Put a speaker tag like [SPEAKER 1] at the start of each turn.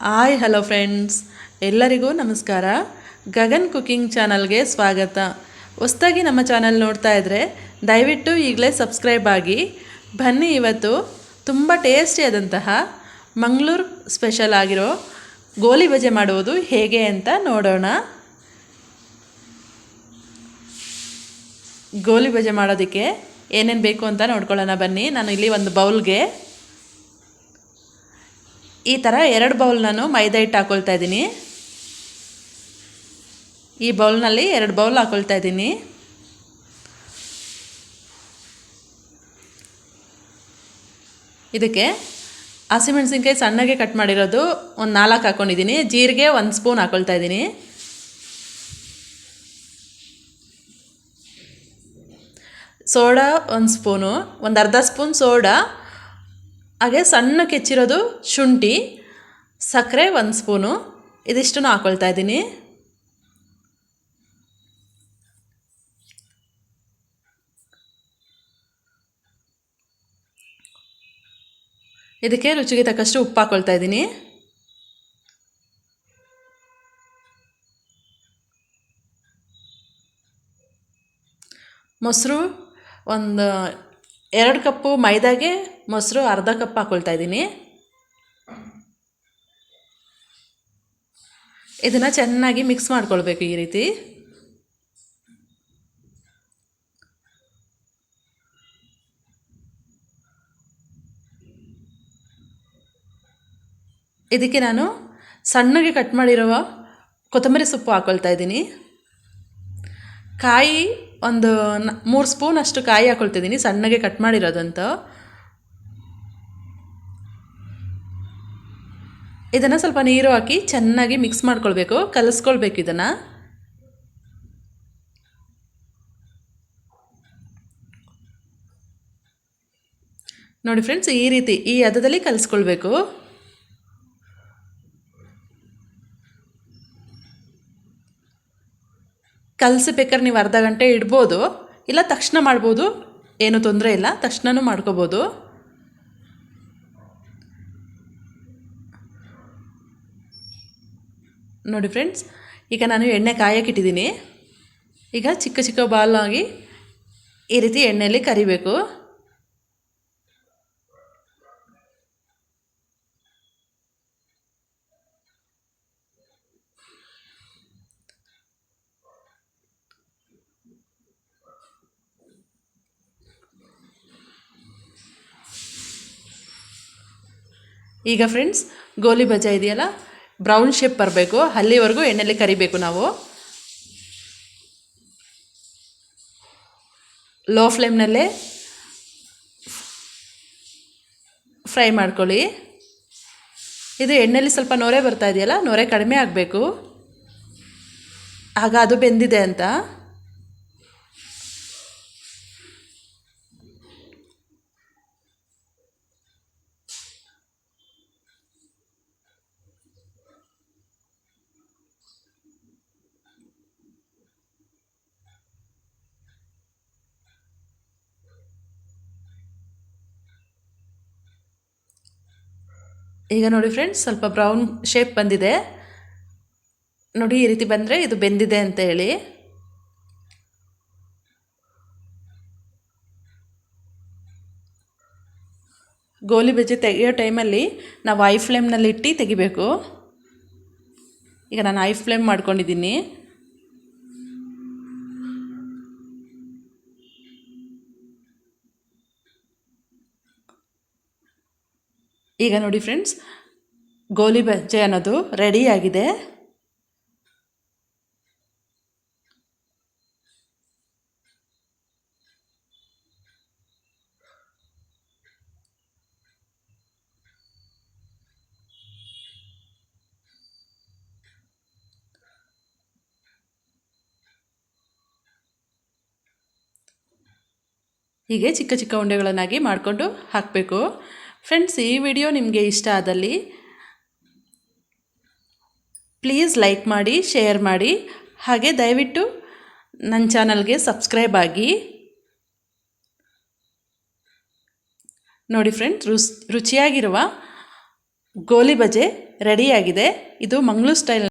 [SPEAKER 1] Hi hello friends, ಎಲ್ಲರಿಗೂ ನಮಸ್ಕಾರ. Gagan cooking ಚಾನಲ್ಗೆ ಸ್ವಾಗತ. ಹೊಸದಾಗಿ ನಮ್ಮ ಚಾನಲ್ ನೋಡ್ತಾ ಇದ್ದರೆ ದಯವಿಟ್ಟು ಈಗಲೇ ಸಬ್ಸ್ಕ್ರೈಬ್ ಆಗಿ. ಬನ್ನಿ, ಇವತ್ತು ತುಂಬ ಟೇಸ್ಟಿಯಾದಂತಹ ಮಂಗಳೂರು ಸ್ಪೆಷಲ್ ಆಗಿರೋ ಗೋಲಿ ಬಜೆ ಮಾಡುವುದು ಹೇಗೆ ಅಂತ ನೋಡೋಣ. ಗೋಲಿ ಬಜೆ ಮಾಡೋದಕ್ಕೆ ಏನೇನು ಬೇಕು ಅಂತ ನೋಡ್ಕೊಳ್ಳೋಣ ಬನ್ನಿ. ನಾನು ಇಲ್ಲಿ ಒಂದು ಬೌಲ್ಗೆ ಈ ಥರ 2 ಬೌಲ್ ನಾನು ಮೈದಾ ಹಿಟ್ಟು ಹಾಕ್ಕೊಳ್ತಾ ಇದ್ದೀನಿ. ಈ ಬೌಲ್ನಲ್ಲಿ 2 ಬೌಲ್ ಹಾಕ್ಕೊಳ್ತಾ ಇದ್ದೀನಿ. ಇದಕ್ಕೆ ಹಸಿಮೆಣಸಿನ್ಕಾಯಿ ಸಣ್ಣಗೆ ಕಟ್ ಮಾಡಿರೋದು ಒಂದು 4 ಹಾಕ್ಕೊಂಡಿದ್ದೀನಿ. ಜೀರಿಗೆ 1 ಸ್ಪೂನ್ ಹಾಕ್ಕೊಳ್ತಾ ಇದ್ದೀನಿ. ಸೋಡಾ 1 ಸ್ಪೂನು, ಒಂದು ಅರ್ಧ ಸ್ಪೂನ್ ಸೋಡಾ, ಹಾಗೆ ಸಣ್ಣಕ್ಕೆ ಹೆಚ್ಚಿರೋದು ಶುಂಠಿ, ಸಕ್ಕರೆ 1 ಸ್ಪೂನು, ಇದಿಷ್ಟನ್ನು ಹಾಕ್ಕೊಳ್ತಾ ಇದ್ದೀನಿ. ಇದಕ್ಕೆ ರುಚಿಗೆ ತಕ್ಕಷ್ಟು ಉಪ್ಪು ಹಾಕ್ಕೊಳ್ತಾ ಇದ್ದೀನಿ. ಮೊಸರು ಒಂದು 2 ಕಪ್ಪು ಮೈದಾಗೆ ಮೊಸರು ಅರ್ಧ ಕಪ್ ಹಾಕ್ಕೊಳ್ತಾ ಇದ್ದೀನಿ. ಇದನ್ನು ಚೆನ್ನಾಗಿ ಮಿಕ್ಸ್ ಮಾಡ್ಕೊಳ್ಬೇಕು ಈ ರೀತಿ. ಇದಕ್ಕೆ ನಾನು ಸಣ್ಣಗೆ ಕಟ್ ಮಾಡಿರುವ ಕೊತ್ತಂಬರಿ ಸೊಪ್ಪು ಹಾಕ್ಕೊಳ್ತಾ ಇದ್ದೀನಿ. ಕಾಯಿ ಒಂದು 3 ಸ್ಪೂನ್ ಅಷ್ಟು ಕಾಯಿ ಹಾಕ್ಕೊಳ್ತಿದ್ದೀನಿ, ಸಣ್ಣಗೆ ಕಟ್ ಮಾಡಿರೋದಂತ. ಇದನ್ನು ಸ್ವಲ್ಪ ನೀರು ಹಾಕಿ ಚೆನ್ನಾಗಿ ಮಿಕ್ಸ್ ಮಾಡ್ಕೊಳ್ಬೇಕು, ಕಲಿಸ್ಕೊಳ್ಬೇಕು ಇದನ್ನು. ನೋಡಿ ಫ್ರೆಂಡ್ಸ್, ಈ ರೀತಿ ಈ ಹದದಲ್ಲಿ ಕಲಿಸ್ಕೊಳ್ಬೇಕು. ಕಲಿಸ್ಬೇಕಾದ್ರೆ ನೀವು ಅರ್ಧ ಗಂಟೆ ಇಡ್ಬೋದು, ಇಲ್ಲ ತಕ್ಷಣ ಮಾಡ್ಬೋದು, ಏನೂ ತೊಂದರೆ ಇಲ್ಲ, ತಕ್ಷಣವೂ ಮಾಡ್ಕೋಬೋದು. ನೋಡಿ ಫ್ರೆಂಡ್ಸ್, ಈಗ ನಾನು ಎಣ್ಣೆ ಕಾಯಕ್ಕಿಟ್ಟಿದ್ದೀನಿ. ಈಗ ಚಿಕ್ಕ ಚಿಕ್ಕ ಬಾಲ್ ಆಗಿ ಈ ರೀತಿ ಎಣ್ಣೆಯಲ್ಲಿ ಕರಿಬೇಕು. ಈಗ ಫ್ರೆಂಡ್ಸ್, ಗೋಲಿ ಬಜೆ ಇದೆಯಲ್ಲ, ಬ್ರೌನ್ ಶೇಪ್ ಬರಬೇಕು, ಅಲ್ಲಿವರೆಗೂ ಎಣ್ಣೆಯಲ್ಲಿ ಕರಿಬೇಕು ನಾವು. ಲೋ ಫ್ಲೇಮ್ನಲ್ಲೇ ಫ್ರೈ ಮಾಡ್ಕೊಳ್ಳಿ. ಇದು ಎಣ್ಣೆಯಲ್ಲಿ ಸ್ವಲ್ಪ ನೊರೆ ಬರ್ತಾ ಇದೆಯಲ್ಲ, ನೊರೆ ಕಡಿಮೆ ಆಗಬೇಕು, ಆಗ ಅದು ಬೆಂದಿದೆ ಅಂತ. ಈಗ ನೋಡಿ ಫ್ರೆಂಡ್ಸ್, ಸ್ವಲ್ಪ ಬ್ರೌನ್ ಶೇಪ್ ಬಂದಿದೆ ನೋಡಿ. ಈ ರೀತಿ ಬಂದರೆ ಇದು ಬೆಂದಿದೆ ಅಂತ ಹೇಳಿ. ಗೋಲಿ ಬಜೆ ತೆಗೆಯೋ ಟೈಮಲ್ಲಿ ನಾವು ಹೈ ಫ್ಲೇಮ್ನಲ್ಲಿ ಇಟ್ಟು ತೆಗಿಬೇಕು. ಈಗ ನಾನು ಹೈ ಫ್ಲೇಮ್ ಮಾಡ್ಕೊಂಡಿದ್ದೀನಿ. ಈಗ ನೋಡಿ ಫ್ರೆಂಡ್ಸ್, ಗೋಲಿ ಬಜೆ ಅನ್ನೋದು ರೆಡಿಯಾಗಿದೆ. ಹೀಗೆ ಚಿಕ್ಕ ಚಿಕ್ಕ ಉಂಡೆಗಳನ್ನಾಗಿ ಮಾಡಿಕೊಂಡು ಹಾಕಬೇಕು. ಫ್ರೆಂಡ್ಸ್, ಈ ವಿಡಿಯೋ ನಿಮಗೆ ಇಷ್ಟ ಆದಲ್ಲಿ ಪ್ಲೀಸ್ ಲೈಕ್ ಮಾಡಿ, ಶೇರ್ ಮಾಡಿ, ಹಾಗೆ ದಯವಿಟ್ಟು ನನ್ನ ಚಾನಲ್ಗೆ ಸಬ್ಸ್ಕ್ರೈಬ್ ಆಗಿ. ನೋಡಿ ಫ್ರೆಂಡ್ಸ್, ರುಚಿಯಾಗಿರುವ ಗೋಲಿ ಬಜೆ ರೆಡಿಯಾಗಿದೆ. ಇದು ಮಂಗಳೂರು ಸ್ಟೈಲ್